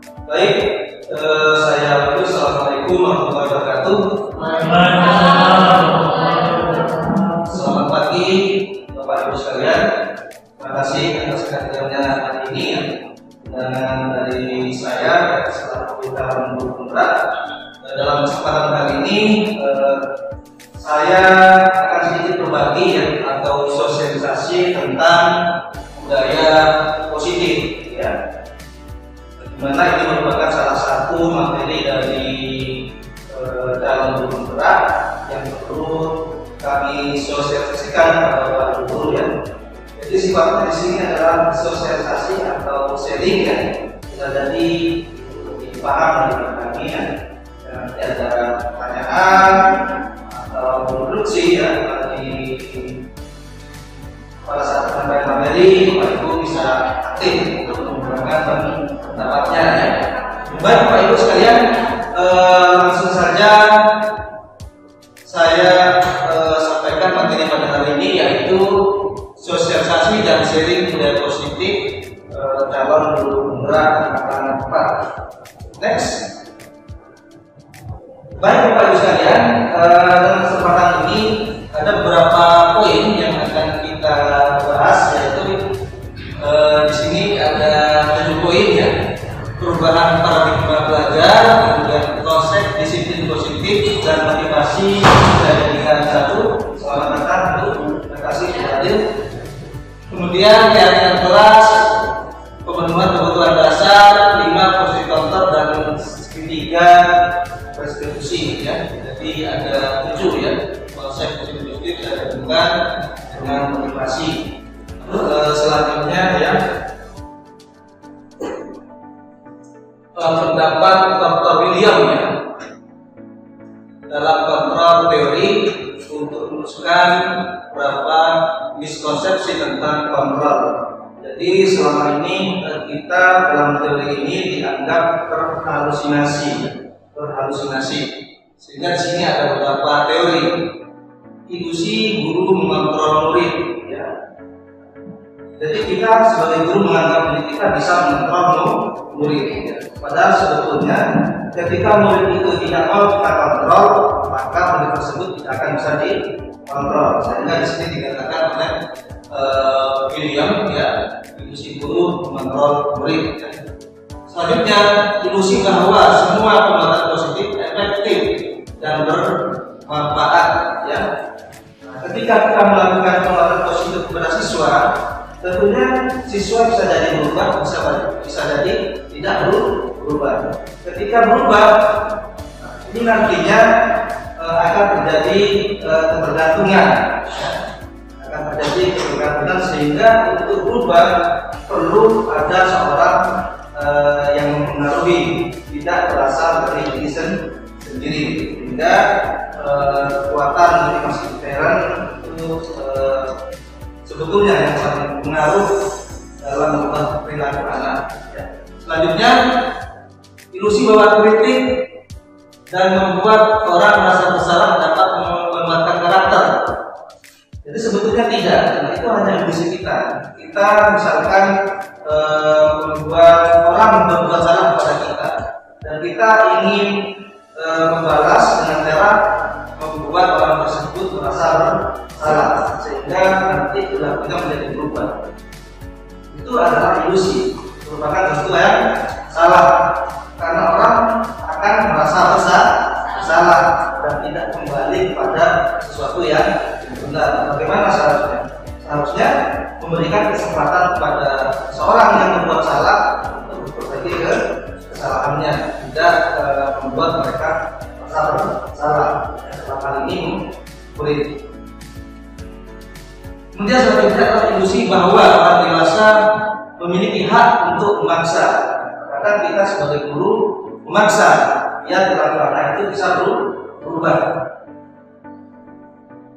Baik, saya Abdul. Assalamualaikum warahmatullahi wabarakatuh. Selamat pagi Bapak Ibu sekalian. Terima kasih atas kehadirannya hari ini ya. Undangan dari saya selaku calon guru pemberat. Dalam kesempatan kali ini saya akan sedikit berbagi ya, atau sosialisasi tentang budaya positif ya. Dimana ini merupakan salah satu materi dari calon guru pemberat yang perlu kami sosialisasikan kepada para guru ya. Jadi sifatnya di sini adalah sosialisasi atau sharing ya. Bisa jadi dipaham dari kami ya. Nanti ada pertanyaan atau instruksi ya pada saat penyampaian materi, Bapak Ibu bisa aktif untuk menggunakan pendapatnya ya. Baik Bapak Ibu sekalian, langsung saja saya sampaikan materi pada hari ini, yaitu sosialisasi dan sharing budaya positif calon guru pemberat angkatan 4. Next. Baik Bapak Ibu sekalian, dalam kesempatan ini ada beberapa poin yang akan kita bahas, yaitu di sini ada 7 poin ya. Perubahan paradigma belajar, kemudian konsep disiplin positif dan motivasi pendidikan 1. Selamat datang Bu, terima kasih sudah hadir. Kemudian keyakinan kelas, pemenuhan kebutuhan dasar, 5 posisi contoh dan 3 restitusi ya. Jadi ada 7 ya konsep positif dan hubungan dengan motivasi. Selanjutnya ya, pendapat Dr. William ya, dalam kontrol teori untuk merumuskan beberapa miskonsepsi tentang kontrol. Jadi selama ini kita dalam teori ini dianggap terhalusinasi, sehingga di sini ada beberapa teori. Ilusi guru mengontrol murid ya. Jadi kita sebagai guru menganggap diri kita bisa mengontrol murid ya. Padahal sebetulnya ketika murid itu tidak mau kita kontrol, maka murid tersebut tidak akan bisa dikontrol. Sehingga di sini dikatakan oleh William ya, ilusi guru mengontrol murid ya. Selanjutnya, ilusi bahwa semua pembelajaran positif efektif dan bermanfaat ya. Nah, ketika kita melakukan pembelajaran positif kepada siswa, tentunya siswa bisa jadi berubah, bisa jadi tidak berubah. Ketika berubah, ini nantinya akan terjadi ketergantungan, sehingga untuk berubah perlu ada seorang yang mempengaruhi, tidak berasal dari diri sendiri, sehingga kekuatan motivasi parent itu sebetulnya yang paling pengaruh dalam mengubah perilaku anak ya. Selanjutnya, ilusi bahwa kritik dan membuat orang merasa bersalah dapat menguatkan karakter. Jadi sebetulnya tidak, nah, itu hanya ilusi kita. Kita misalkan membuat orang berbuat salah kepada kita, dan kita ingin membalas dengan cara membuat orang tersebut merasa bersalah, sehingga nanti perilakunya menjadi berubah. Itu adalah ilusi, merupakan sesuatu yang salah, karena orang akan merasa bersalah dan tidak kembali kepada sesuatu yang benar. Bagaimana seharusnya? Seharusnya memberikan kesempatan kepada seorang yang berbuat salah untuk memperbaiki kesalahannya, tidak membuat mereka merasa bersalah. Dalam hal ini murid. Kemudian selanjutnya adalah ilusi bahwa orang dewasa memiliki hak untuk memaksa. Bahkan kita sebagai guru memaksa ya perilaku anak itu bisa berubah.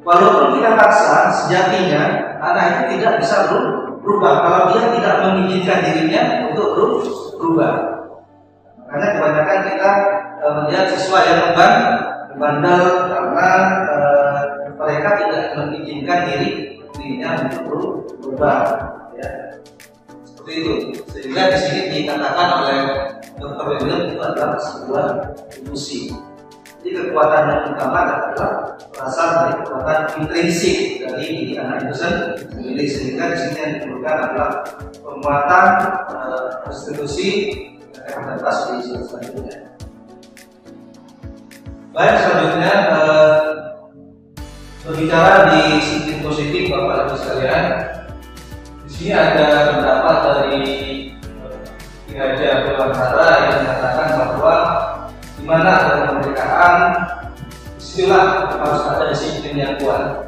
Walaupun kita paksa, sejatinya anak itu tidak bisa berubah kalau dia tidak mengizinkan dirinya untuk berubah. Makanya kebanyakan kita melihat siswa yang membandel karena mereka tidak mengizinkan dirinya untuk berubah. Ya. Seperti itu. Sehingga di sini dikatakan oleh Dr. bilang itu adalah sebuah ilusi. Jadi kekuatan yang utama adalah berasal dari kekuatan intrinsik dari diri anak itu sendiri, sehingga di sini yang diperlukan adalah penguatan konstitusi dan kapasitas di selanjutnya. Baik, selanjutnya berbicara di sisi positif Bapak Ibu sekalian. Di sini ada pendapat dari Ki Haji Abdul Antara yang mengatakan bahwa di mana ada kemerdekaan, disitulah harus ada disiplin yang kuat.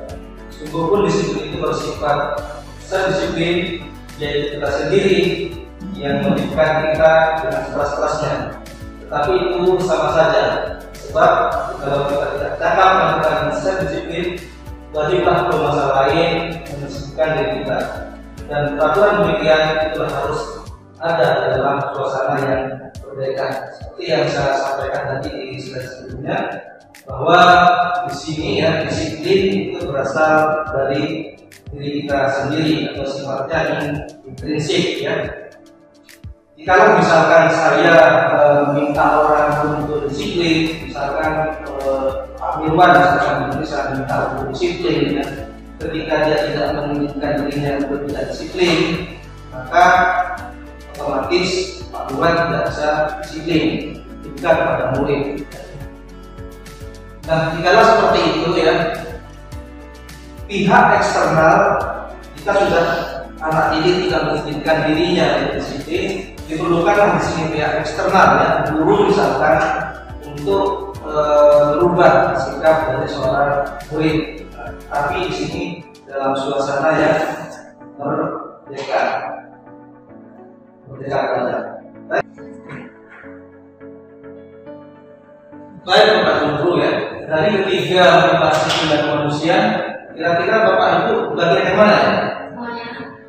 Sungguh pun disiplin itu bersifat self-disiplin, yaitu kita sendiri yang mendidikan kita dengan keras-kerasnya. Tetapi itu sama saja, sebab kalau kita tidak cakap melakukan self-disiplin, wajiblah masalah lain mendisiplinkan diri kita. Dan peraturan demikian itu harus ada dalam suasana yang berbeda. Seperti yang saya sampaikan tadi di slide sebelumnya, bahwa di sini ya disiplin itu berasal dari diri kita sendiri atau sifatnya intrinsik ya. Kalau misalkan saya minta orang untuk disiplin, misalkan Pak Mirwan misalkan saya minta untuk disiplin ya, ketika dia tidak menginginkan dirinya untuk tidak disiplin, maka otomatis Pak Mirwan tidak bisa disiplin juga kepada murid. Nah, jika seperti itu ya, pihak eksternal kita sudah anak didik tidak mengizinkan dirinya untuk disiplin, diperlukan di sini pihak eksternal ya, guru misalkan untuk merubah sikap dari seorang murid. Tapi di sini dalam suasana yang merdeka belajar. Baik Bapak Guru ya, dari ketiga motivasi dan kemanusiaan, kira-kira Bapak Ibu bagian yang mana ya?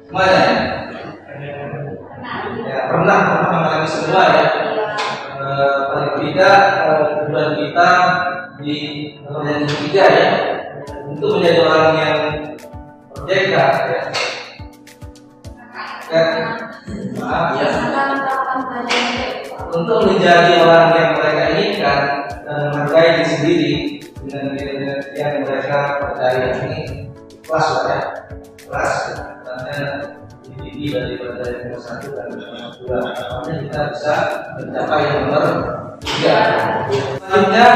Semuanya ya? Ya, pernah mengalami semua ya. Paling tidak tujuan kita di yang ketiga ya, untuk menjadi orang yang merdeka ya. Maaf ya. Untuk menjadi orang yang mereka inginkan dan menghargai diri sendiri dengan nilai yang mereka percaya ini, kelas ya, kelas karena tinggi daripada yang nomor 1 dan nomor 2. Makanya kita bisa mencapai yang nomor 3. Selanjutnya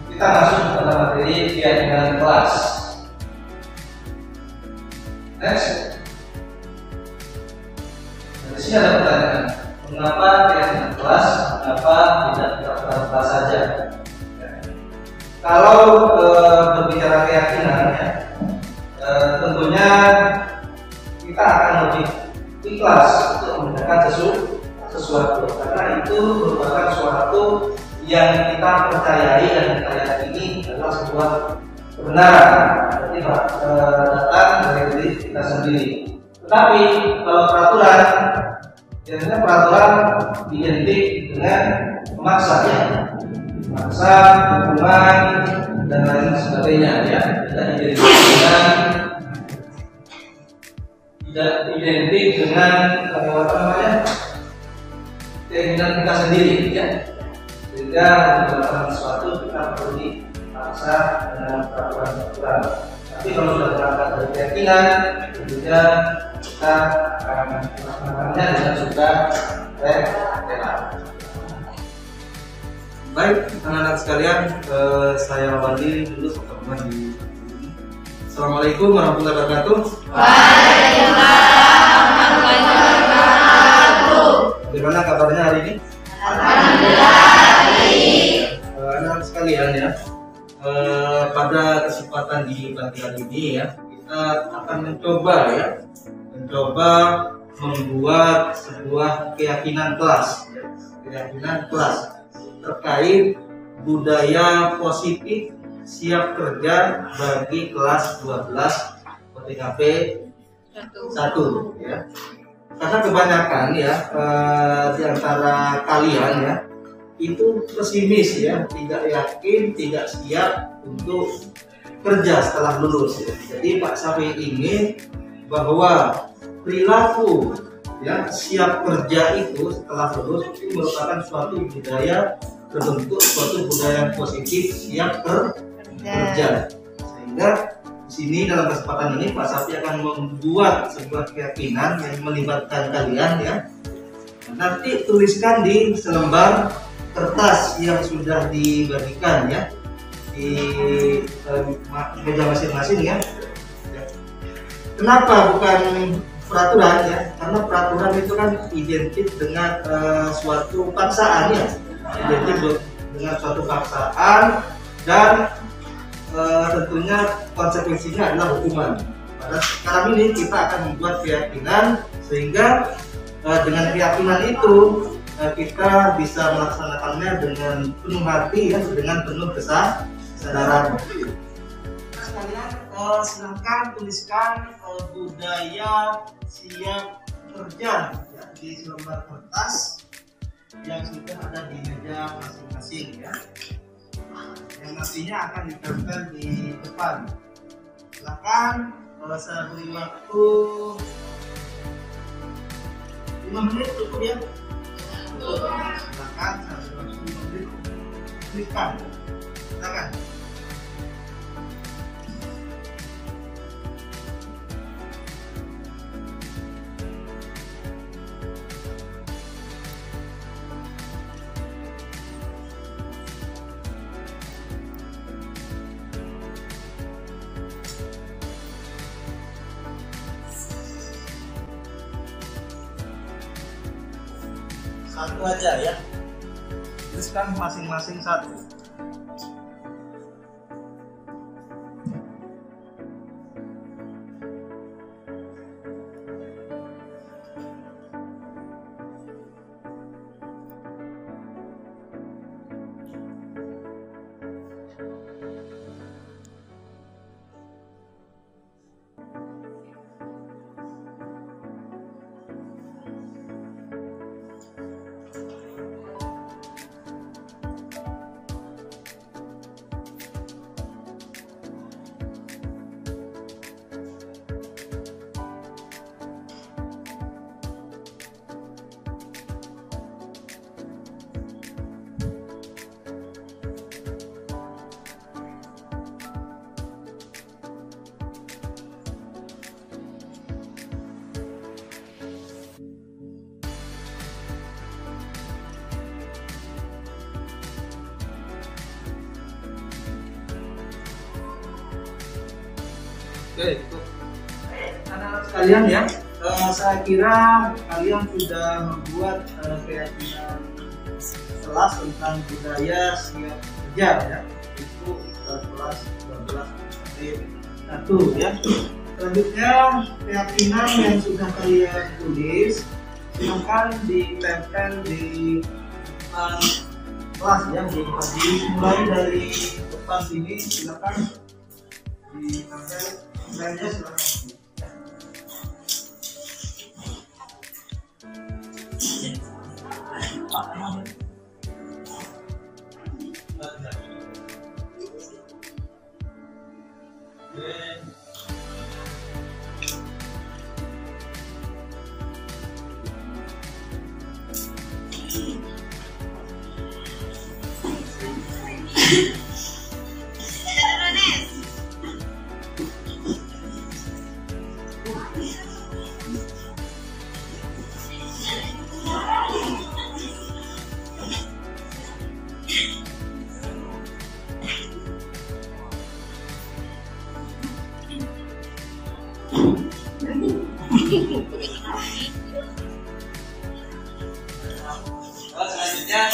kita masuk ke materi keyakinan kelas. Next. Di sini ada pertanyaan, mengapa keyakinan kelas, mengapa tidak kelas saja? Kalau berbicara keyakinan ya, tentunya kita akan lebih ikhlas untuk mengerjakan sesuatu karena itu merupakan sesuatu yang kita percayai dan kita yakini adalah sebuah kebenaran, berarti datang dari diri kita sendiri. Tetapi kalau peraturan, biasanya peraturan identik dengan memaksa ya, memaksa, hukuman dan lain sebagainya ya, tidak identik dengan apa namanya keinginan kita sendiri ya, sehingga untuk melakukan sesuatu kita perlu dipaksa dengan peraturan. Tapi kalau sudah berangkat dari keyakinan, tentunya kita akan melakukannya dengan suka rela. Baik, anak-anak sekalian, saya awali dulu pertemuan di Assalamualaikum warahmatullahi wabarakatuh. Waalaikumsalam warahmatullahi wabarakatuh. Bagaimana kabarnya hari ini? Alhamdulillah baik. Anak-anak sekalian ya, pada kesempatan di pagi hari ini ya, kita akan mencoba membuat sebuah keyakinan kelas terkait budaya positif siap kerja bagi kelas 12 PTKP 1 ya. Karena kebanyakan ya di antara kalian ya itu pesimis ya, tidak yakin, tidak siap untuk kerja setelah lulus ya. Jadi Pak Safi ingin bahwa perilaku ya siap kerja itu setelah lulus itu merupakan suatu budaya terbentuk suatu budaya yang positif siap kerja. Sehingga di sini dalam kesempatan ini Pak Sapi akan membuat sebuah keyakinan yang melibatkan kalian ya. Nanti tuliskan di selembar kertas yang sudah dibagikan ya di meja masing-masing ya. Kenapa bukan peraturan ya? Karena peraturan itu kan identik dengan suatu paksaan ya, identik dengan suatu paksaan dan tentunya konsekuensinya adalah hukuman. Pada sekarang ini kita akan membuat keyakinan sehingga dengan keyakinan itu kita bisa melaksanakannya dengan penuh hati ya, dengan penuh kesadaran. Sekalian silahkan tuliskan budaya siap kerja ya, di selembar kertas yang sudah ada di meja masing-masing ya, yang nantinya akan ditempel di depan. Silahkan saya beri waktu 5 menit cukup ya. Silahkan saya beri waktu 5 menit. Tuliskan. Silahkan. Satu aja ya, tuliskan masing-masing satu. Oke, anak-anak sekalian ya, saya kira kalian sudah membuat keyakinan kelas tentang budaya siap kerja ya, itu kelas 12 ya. Selanjutnya keyakinan yang sudah kalian tulis silakan ditempel di depan kelas ya, mulai dari depan sini silakan ditempel. Lainnya silakan. Selanjutnya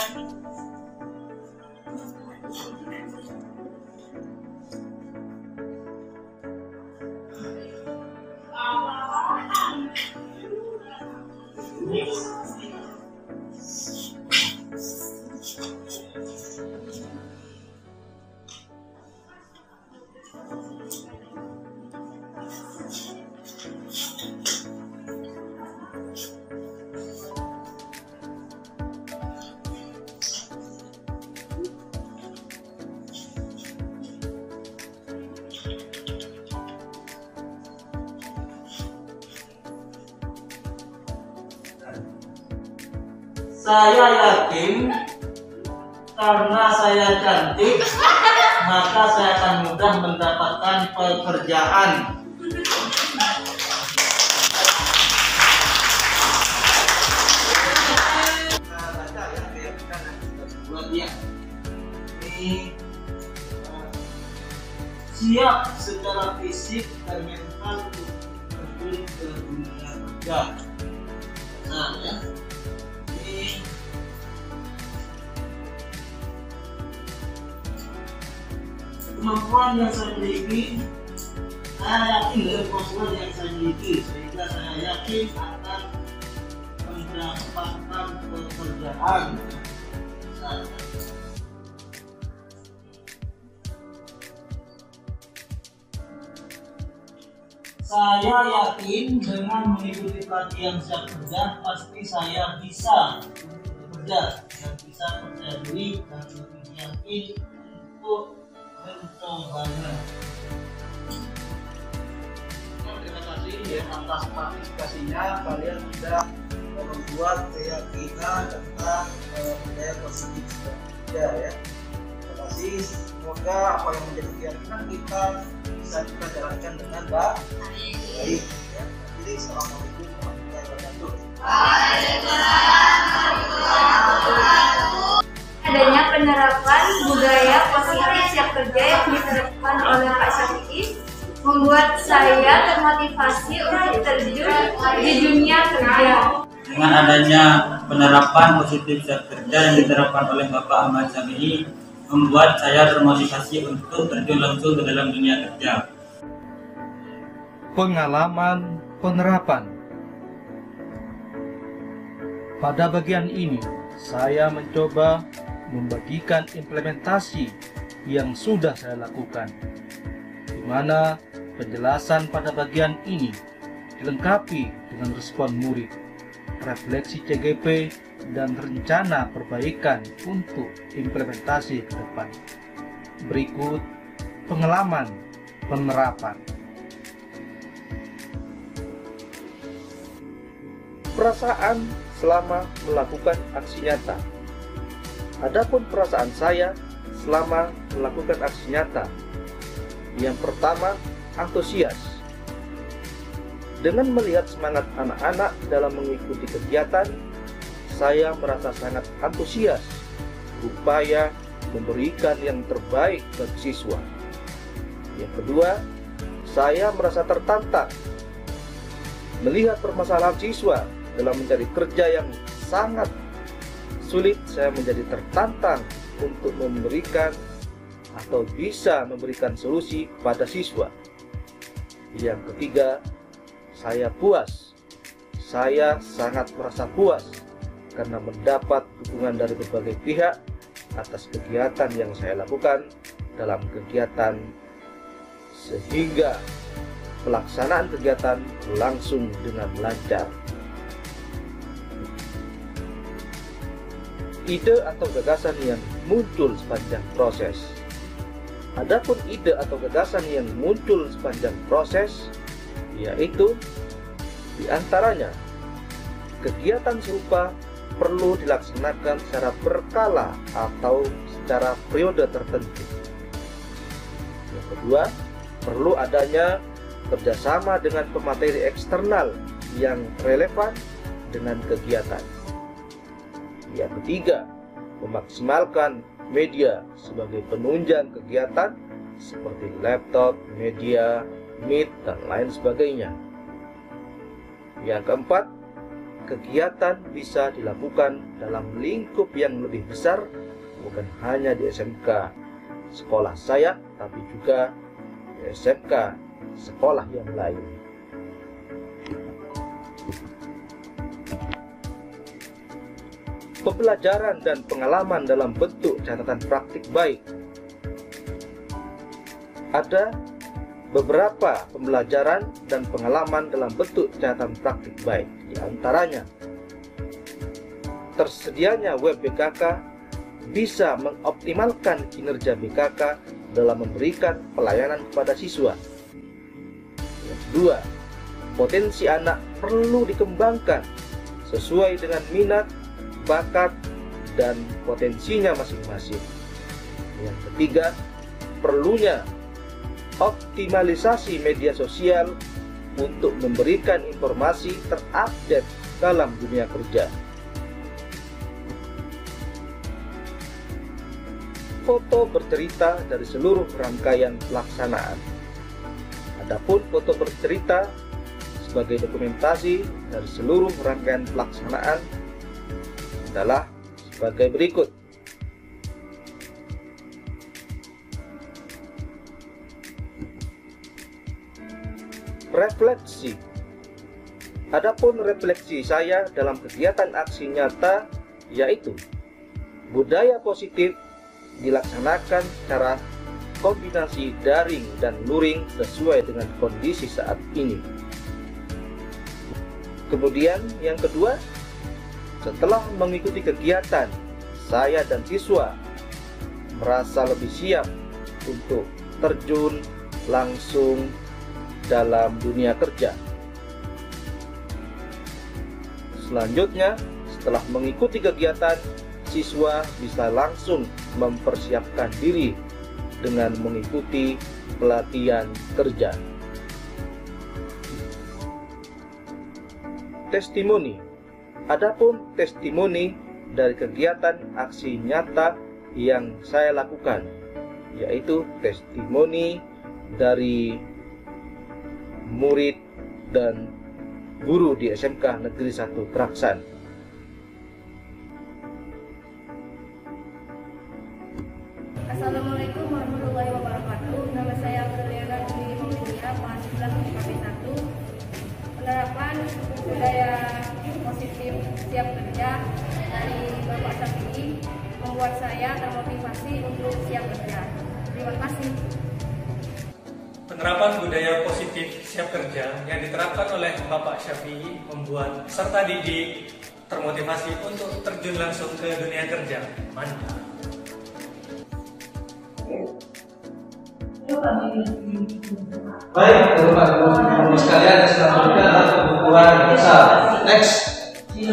Saya yakin karena saya cantik, maka saya akan mudah mendapatkan pekerjaan. Baca ya, keyakinan yang kita buat ya. Ini siap secara fisik dan mental untuk terjun ke dunia kerja. Nah ya, ini kemampuan yang saya miliki, saya yakin dengan kemampuan yang saya miliki, sehingga saya yakin akan mendapatkan pekerjaan. Saya yakin dengan mengikuti pelatihan siap kerja, pasti saya bisa bekerja dan bisa percaya diri dan lebih yakin untuk mencobanya. Terima kasih ya atas partisipasinya. Kalian sudah membuat keyakinan tentang budaya positif kerja ya. Terima kasih. Semoga apa yang menjadi keyakinan kita bisa kita jalankan dengan baik. Ya. Jadi assalamualaikum warahmatullahi wabarakatuh. Adanya penerapan budaya positif siap kerja yang diterapkan oleh Pak Syafi'i membuat saya termotivasi untuk terjun di dunia kerja. Dengan adanya penerapan positif siap kerja yang diterapkan oleh Bapak Ahmad Syafi'i membuat saya termotivasi untuk terjun langsung ke dalam dunia kerja. Pengalaman penerapan. Pada bagian ini, saya mencoba membagikan implementasi yang sudah saya lakukan, di mana penjelasan pada bagian ini dilengkapi dengan respon murid, refleksi CGP, dan rencana perbaikan untuk implementasi ke depan. Berikut pengalaman penerapan. Perasaan selama melakukan aksi nyata. Adapun perasaan saya selama melakukan aksi nyata. Yang pertama, antusias. Dengan melihat semangat anak-anak dalam mengikuti kegiatan, saya merasa sangat antusias berupaya memberikan yang terbaik bagi siswa. Yang kedua, saya merasa tertantang melihat permasalahan siswa dalam mencari kerja yang sangat sulit. Saya menjadi tertantang untuk memberikan atau bisa memberikan solusi pada siswa. Yang ketiga, saya puas. Saya sangat merasa puas karena mendapat dukungan dari berbagai pihak atas kegiatan yang saya lakukan dalam kegiatan, sehingga pelaksanaan kegiatan berlangsung dengan lancar. Ide atau gagasan yang muncul sepanjang proses. Adapun ide atau gagasan yang muncul sepanjang proses, yaitu diantaranya kegiatan serupa perlu dilaksanakan secara berkala atau secara periode tertentu. Yang kedua, perlu adanya kerjasama dengan pemateri eksternal yang relevan dengan kegiatan. Yang ketiga, memaksimalkan media sebagai penunjang kegiatan seperti laptop, media, Meet, dan lain sebagainya. Yang keempat, kegiatan bisa dilakukan dalam lingkup yang lebih besar, bukan hanya di SMK sekolah saya, tapi juga di SMK sekolah yang lain. Pembelajaran dan pengalaman dalam bentuk catatan praktik baik. Ada beberapa pembelajaran dan pengalaman dalam bentuk catatan praktik baik. Di antaranya, tersedianya web BKK bisa mengoptimalkan kinerja BKK dalam memberikan pelayanan kepada siswa. Yang kedua, potensi anak perlu dikembangkan sesuai dengan minat bakat dan potensinya masing-masing. Yang ketiga, perlunya optimalisasi media sosial untuk memberikan informasi terupdate dalam dunia kerja. Foto bercerita dari seluruh rangkaian pelaksanaan. Adapun foto bercerita sebagai dokumentasi dari seluruh rangkaian pelaksanaan adalah sebagai berikut. Refleksi. Adapun refleksi saya dalam kegiatan aksi nyata yaitu budaya positif dilaksanakan secara kombinasi daring dan luring sesuai dengan kondisi saat ini. Kemudian yang kedua, setelah mengikuti kegiatan, saya dan siswa merasa lebih siap untuk terjun langsung dalam dunia kerja. Selanjutnya, setelah mengikuti kegiatan, siswa bisa langsung mempersiapkan diri dengan mengikuti pelatihan kerja. Testimoni. Adapun testimoni dari kegiatan aksi nyata yang saya lakukan, yaitu testimoni dari murid dan guru di SMK Negeri 1 Traksan. Assalamualaikum warahmatullahi wabarakatuh. Nama saya Aprilia Uni Mulia, mahasiswa IPB 1. Penerapan budaya positif siap kerja dari Bapak Syafi'i membuat saya termotivasi untuk siap kerja. Terima kasih. Penerapan budaya positif siap kerja yang diterapkan oleh Bapak Syafi'i membuat peserta didik termotivasi untuk terjun langsung ke dunia kerja. Mantap. Baik, teman-teman sekalian, selanjutnya adalah kebutuhan dasar. Next. Di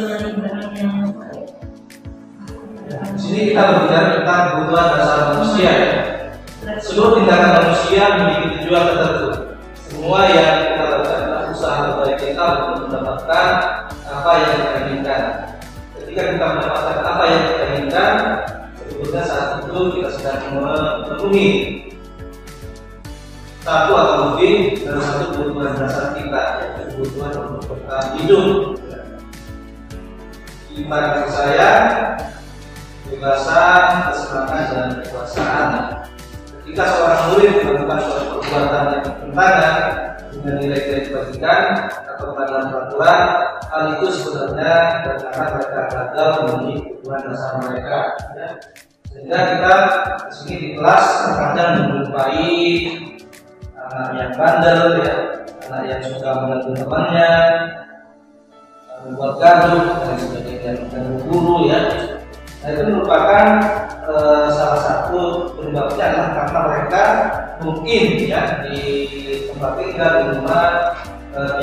sini kita berbicara tentang kebutuhan dasar manusia. Seluruh tindakan manusia memiliki tujuan tertentu. Semua yang kita lakukan adalah usaha terbaik kita untuk mendapatkan apa yang kita inginkan. Ketika kita mendapatkan apa yang kita inginkan, sebetulnya saat itu kita sedang memenuhi satu atau lebih dari satu kebutuhan dasar kita, yaitu kebutuhan untuk bertahan hidup. Lima kasih sayang, kebebasan, kesenangan, dan kekuasaan. Ketika seorang murid melakukan suatu perbuatan yang bertentangan dengan nilai-nilai kebajikan atau pelanggaran peraturan, hal itu sebenarnya karena mereka gagal memenuhi kebutuhan dasar mereka. Sehingga kita di sini di kelas terkadang menjumpai anak yang bandel, ya, anak yang suka mengganggu temannya, membuat gaduh dan sebagainya, mengganggu guru, ya. Nah, itu merupakan salah satu penyebabnya adalah karena mereka mungkin, ya, di tempat tinggal di rumah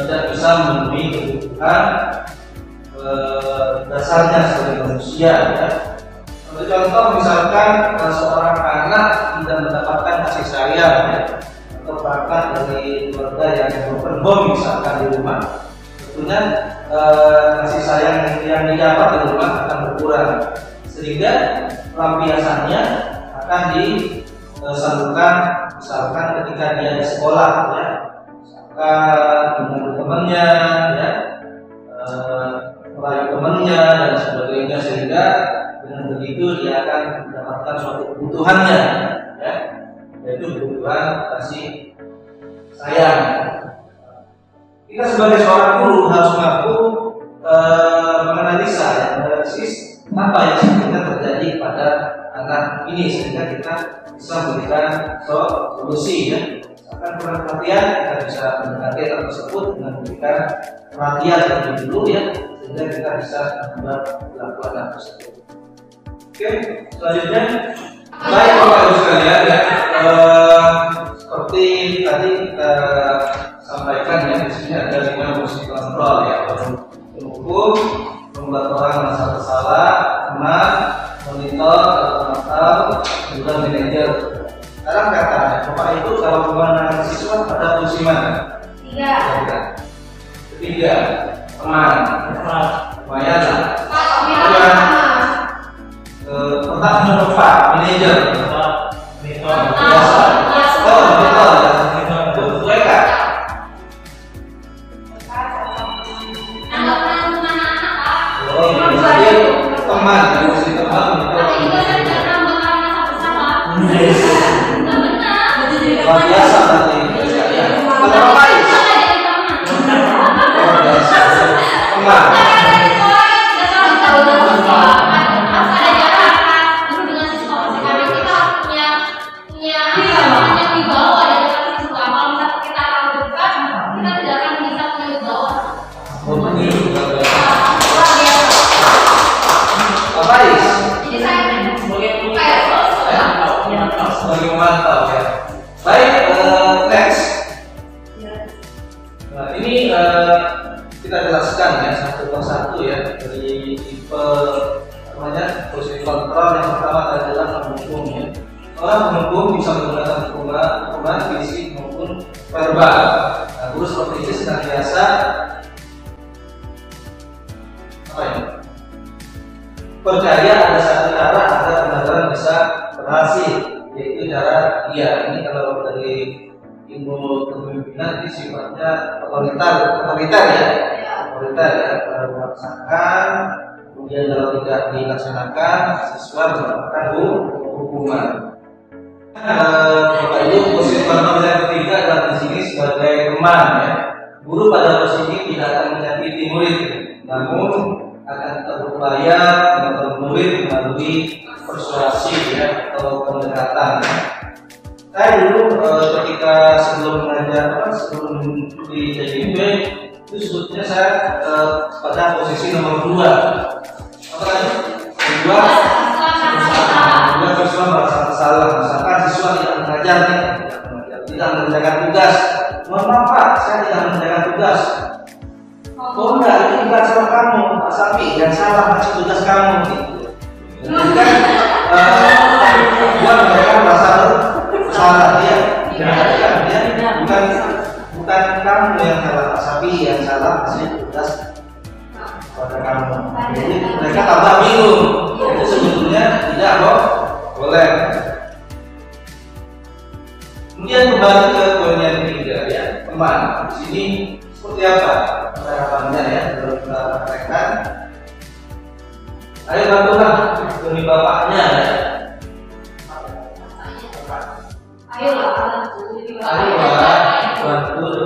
tidak bisa memenuhi kebutuhan dasarnya sebagai manusia, ya. Untuk contoh, misalkan seorang anak tidak mendapatkan kasih sayang, ya, atau bahkan dari keluarga yang broken home misalkan di rumah, tentunya kasih sayang yang didapat di rumah akan berkurang, sehingga lampiasannya akan disalurkan misalkan ketika dia di sekolah, ya, misalkan dengan temannya, ya, merayu temannya dan sebagainya, sehingga dengan begitu dia akan mendapatkan suatu kebutuhannya, ya, yaitu kebutuhan kasih sayang. Kita sebagai seorang guru harus mampu menganalisis apa yang sebenarnya terjadi pada anak ini, sehingga kita bisa memberikan solusi, ya. Misalkan kurang perhatian, kita bisa mendekati hal tersebut dengan memberikan perhatian lebih dulu, ya, sehingga kita bisa membuat pelakuan hal tersebut. Oke, selanjutnya, baik Bapak Ibu sekalian, ya, seperti tadi kita sampaikan, ya, di sini ada 5 fungsi kontrol, ya, menghukum, membuat orang merasa bersalah, ketiga teman, lumayan lah. Pertama nomor 4 manajer, biasa. Oh betul, boleh kak? Oh jadi teman, posisi teman luar biasa berarti. Kalau baik, luar biasa. Teman. Sebagai pemantau ya. Baik, next. Nah ini kita jelaskan ya satu persatu ya dari tipe namanya posisi kontrol. Yang pertama adalah penghukum ya. Orang penghukum bisa menggunakan hukuman fisik maupun verbal. Nah, guru seperti ini senantiasa apa ya? Percaya ada satu cara agar benar-benar bisa berhasil, yaitu cara dia. Ini kalau dari ilmu kepemimpinan ini sifatnya otoriter ya, memaksakan, kemudian kalau tidak dilaksanakan siswa mendapatkan hukuman. Bapak Ibu, posisi kontrol yang ketiga adalah di sini sebagai teman ya. Guru pada posisi ini tidak akan menyakiti murid, namun akan berupaya mengatur murid melalui persuasi ya atau pendekatan. Saya dulu ketika sebelum mengajar sebelum di TJB itu sebetulnya saya pada posisi nomor 2. Apa tadi? Kedua siswa merasa bersalah, misalkan siswa tidak mengajar nih, tidak mengerjakan tugas. Mohon maaf Pak, saya tidak mengerjakan tugas. Oh enggak, itu bukan salah kamu, Pak Sapi, yang salah ngasih tugas kamu gitu. Jadi kan buat mereka merasa bersalah dia bukan kamu yang salah, Pak Sapi yang salah ngasih tugas pada kamu. Jadi mereka tambah bingung. Itu sebetulnya tidak boleh. Kemudian kembali ke poin yang ketiga ya, teman. Di sini seperti apa harapannya ya kalau kita praktekkan? Ayo bantulah demi bapaknya ya. Ayo bantu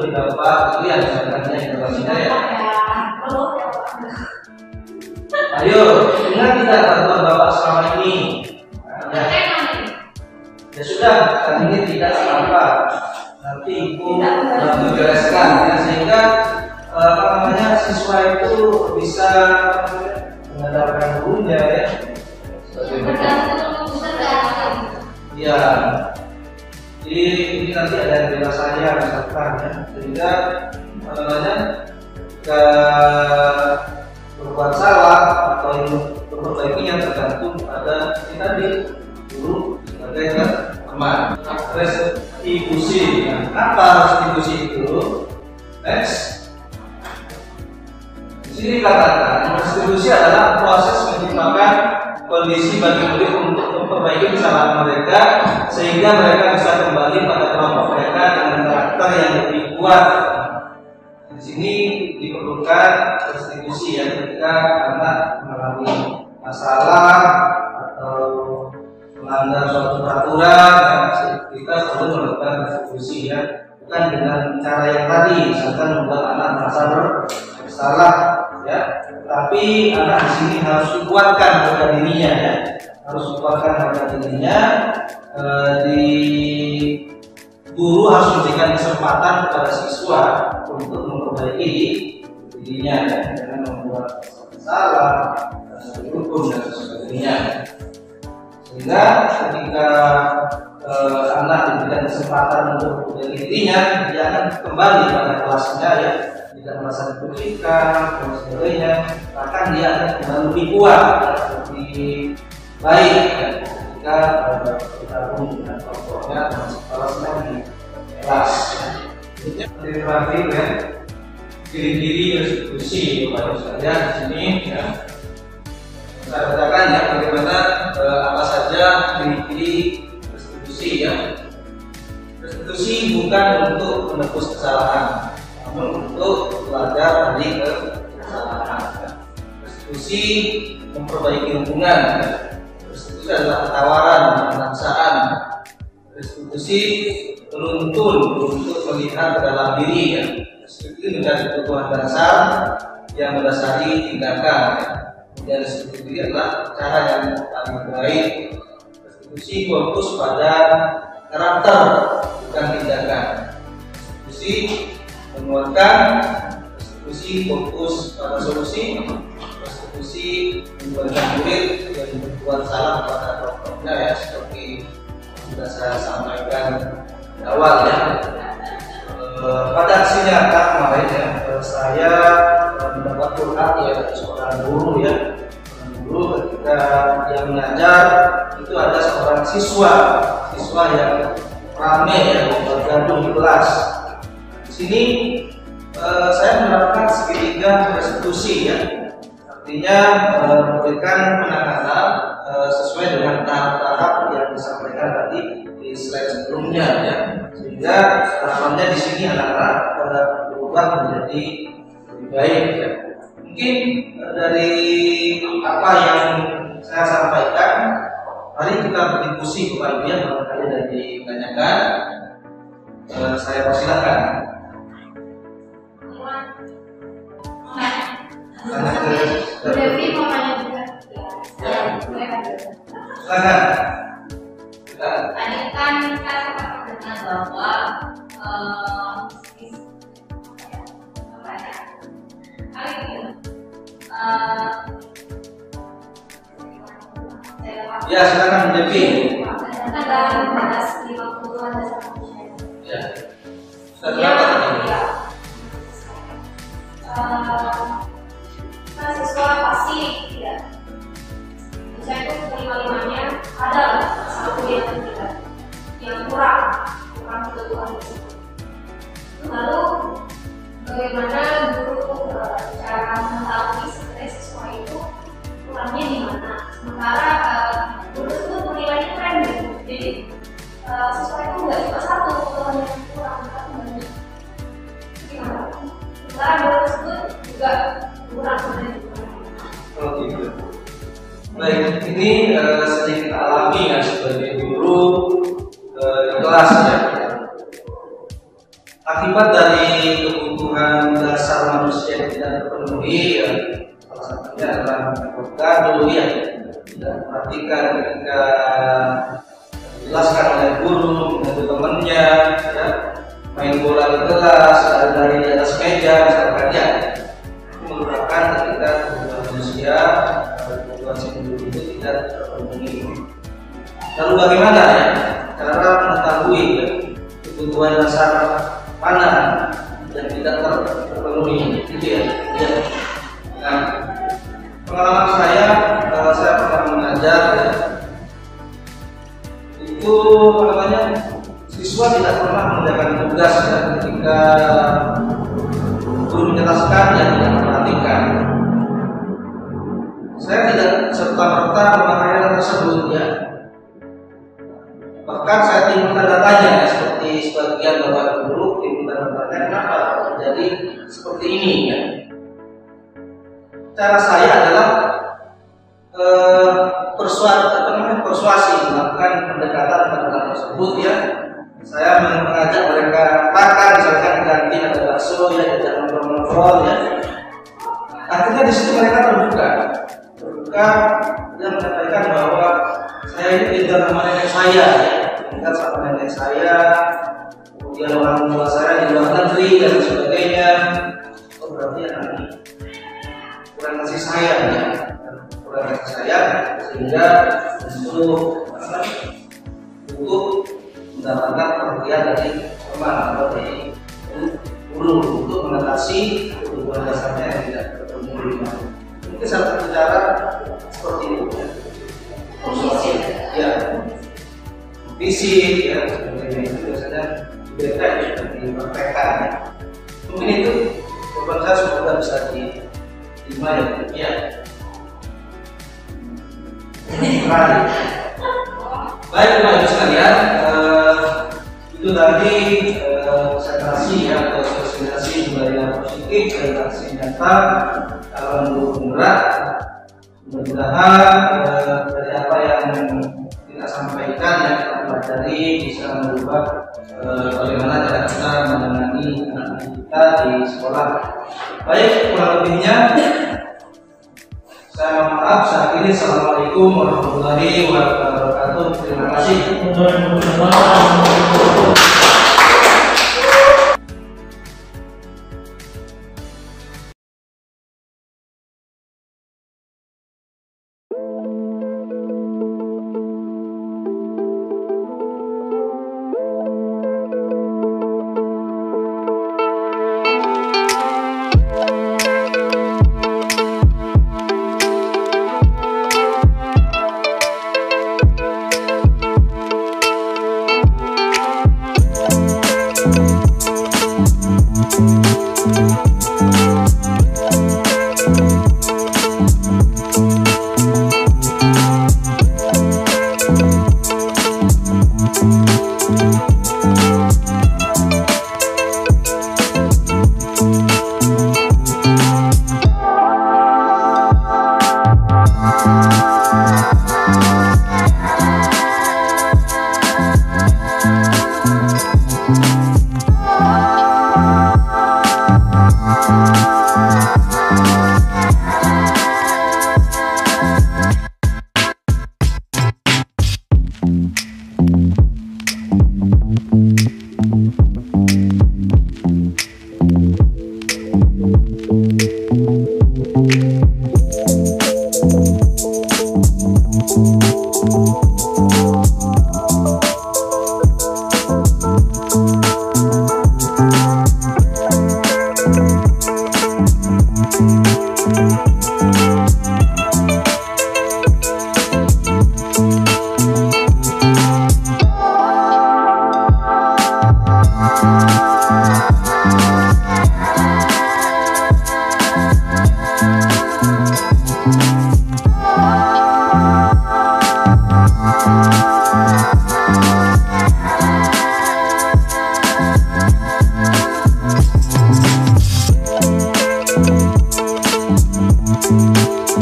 demi bapak. Itu yang sebenarnya informasinya ya. Ayo, ingat tidak bantuan bapak selama ini? Ya sudah, kali ini tidak apa-apa. Nanti ibu bantu bereskan ya, sehingga siswa itu bisa mengandalkan gurunya ya. Ya, jadi ini nanti ada yang bela saya misalkan ya, sehingga berbuat salah atau memperbaikinya tergantung pada kita di guru sebagai teman. Restitusi. Nah, apa restitusi itu? Next. Di sini dikatakan restitusi adalah proses menciptakan kondisi bagi murid untuk memperbaiki kesalahan mereka sehingga mereka bisa kembali pada kelompok mereka dengan karakter yang lebih kuat. Di sini diperlukan restitusi ya ketika anak mengalami masalah atau melanggar suatu peraturan, kita perlu melakukan restitusi ya, bukan dengan cara yang tadi, misalkan membuat anak merasa bersalah ya, tapi anak di sini harus dikuatkan harga dirinya ya, di guru harus memberikan kesempatan kepada siswa untuk memperbaiki dirinya ya, jangan membuat salah, hukum dan sebagainya. Sehingga ketika anak diberikan kesempatan untuk memperbaiki dirinya, dia akan kembali pada kelasnya ya, tidak merasa dikucilkan dan sebagainya, bahkan dia akan kembali lebih kuat, lebih baik ya, ketika bergabung dengan kelompoknya dan kelasnya di kelas. Ini terakhir ya, ciri-ciri restitusi Bapak Ibu sekalian di sini ya. Saya katakan ya bagaimana apa saja ciri-ciri restitusi ya. Restitusi bukan untuk menebus kesalahan, namun untuk belajar dari kesalahan. Restitusi memperbaiki hubungan. Restitusi adalah tawaran, pemaksaan. Restitusi menuntun untuk melihat ke dalam diri ya. Restitusi menjadi kebutuhan dasar yang mendasari tindakan. Dan restitusi adalah cara yang paling baik. Restitusi fokus pada karakter bukan tindakan. Restitusi menguatkan. Restitusi fokus pada solusi. Restitusi membuatkan murid yang berbuat salah pada pokoknya ya, seperti sudah saya sampaikan di awal ya. Pada aksi nyata kemarin ya, saya mendapat curhat ya dari seorang guru ya. Guru ketika dia mengajar itu ada seorang siswa yang ramai ya, bergaduh di kelas. Di sini saya menerapkan segitiga restitusi ya. Artinya memberikan penanganan sesuai dengan tahap-tahap yang disampaikan tadi di slide sebelumnya ya. Sehingga harapannya di sini anak-anak berubah menjadi lebih baik ya. Mungkin dari apa yang saya sampaikan, mari kita berdiskusi Bapak Ibu ya, barangkali ada ditanyakan. Saya persilakan. Devi mau tanya juga. Silakan. Tadi kan kita dengar bahwa Ya, silakan Devi. Ternyata bahas 50-an dasar manusia. Ya. Sudah berapa tadi? Mahasiswa pasti ya. Saya itu kelima-limanya ada satu yang kurang kebutuhan tersebut. Lalu bagaimana guru cara mengetahui sebenarnya siswa itu kurangnya di mana? Sementara guru itu menilainya keren gitu. Jadi siswa itu nggak cuma satu kebutuhan yang kurang, tapi banyak. Gimana? Sementara guru tersebut juga kurang sebenarnya. Oh gitu. Baik, ini sedikit alami ya sebagai guru di kelas ya. Akibat dari kebutuhan dasar manusia yang tidak terpenuhi ya, salah satunya adalah bergaduh ya. Tidak perhatikan ketika dijelaskan oleh guru dengan temannya ya, main bola di kelas, lari di atas meja misalkan ya. Itu merupakan ketika kebutuhan manusia itu tidak terpenuhi. Lalu bagaimana ya cara mengetahui ya, kebutuhan dasar mana yang tidak terpenuhi? Itu ya. Nah, pengalaman saya pernah mengajar ya, itu siswa tidak pernah mengerjakan tugas ya, ketika guru menjelaskan yang tidak perhatikan. Saya tidak serta-merta memahami hal tersebut ya. Bahkan saya timbul tanda tanya ya, seperti sebagian bapak guru timbul tanda tanya kenapa terjadi seperti ini ya. Cara saya adalah persuasi melakukan pendekatan hal tersebut ya. Saya mengajak mereka makan, misalkan di kantin ada bakso ya, jangan ngobrol ya. Akhirnya di situ mereka terbuka dan menyampaikan bahwa saya ini tinggal sama nenek saya, tinggal sama nenek saya, kemudian orang tua saya di luar negeri dan sebagainya. Oh berarti anak ini kurang kasih sayang ya, kurang kasih sayang sehingga untuk mendapatkan perhatian dari teman atau dari guru untuk mengatasi kebutuhan dasarnya yang tidak terpenuhi. Mungkin satu cara seperti itu ya. Ya, visi ya, itu biasanya beda ya, dipraktekkan ya. Mungkin itu jawaban saya bisa diterima ya. Ya. Baik Bapak Ibu sekalian, itu tadi presentasi ya, atau presentasi budaya positif dan aksi nyata dalam guru penggerak. Mudah-mudahan dari apa yang kita sampaikan yang kita pelajari bisa merubah bagaimana cara kita menangani anak kita di sekolah. Baik, kurang lebihnya saya mohon maaf. Saat ini assalamualaikum warahmatullahi wabarakatuh. Terima kasih.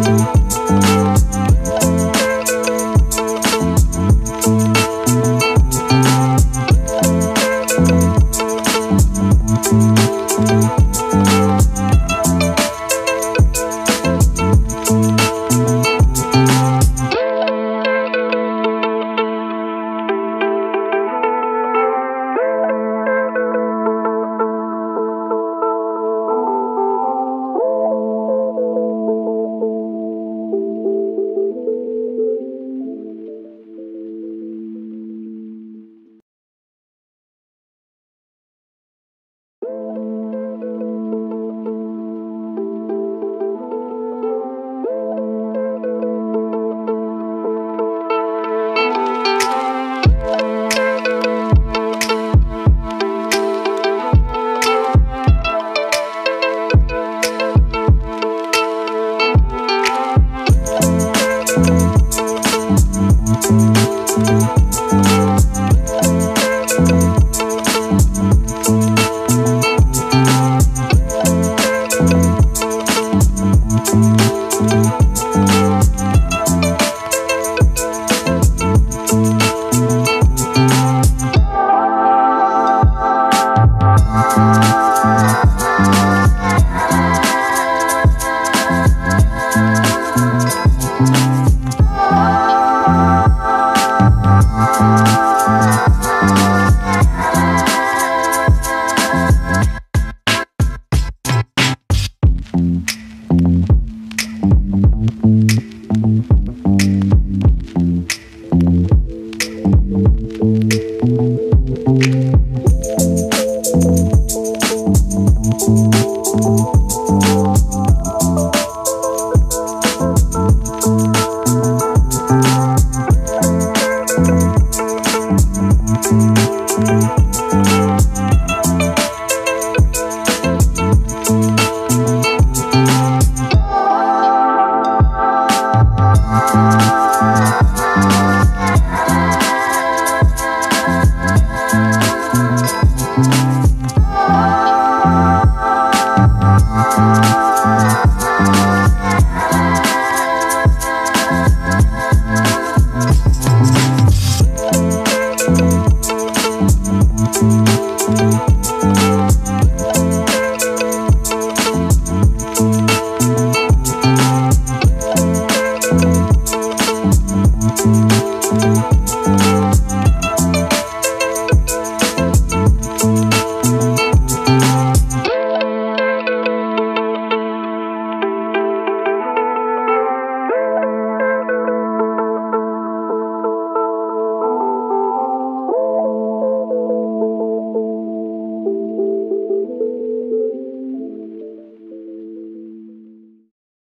Thank you.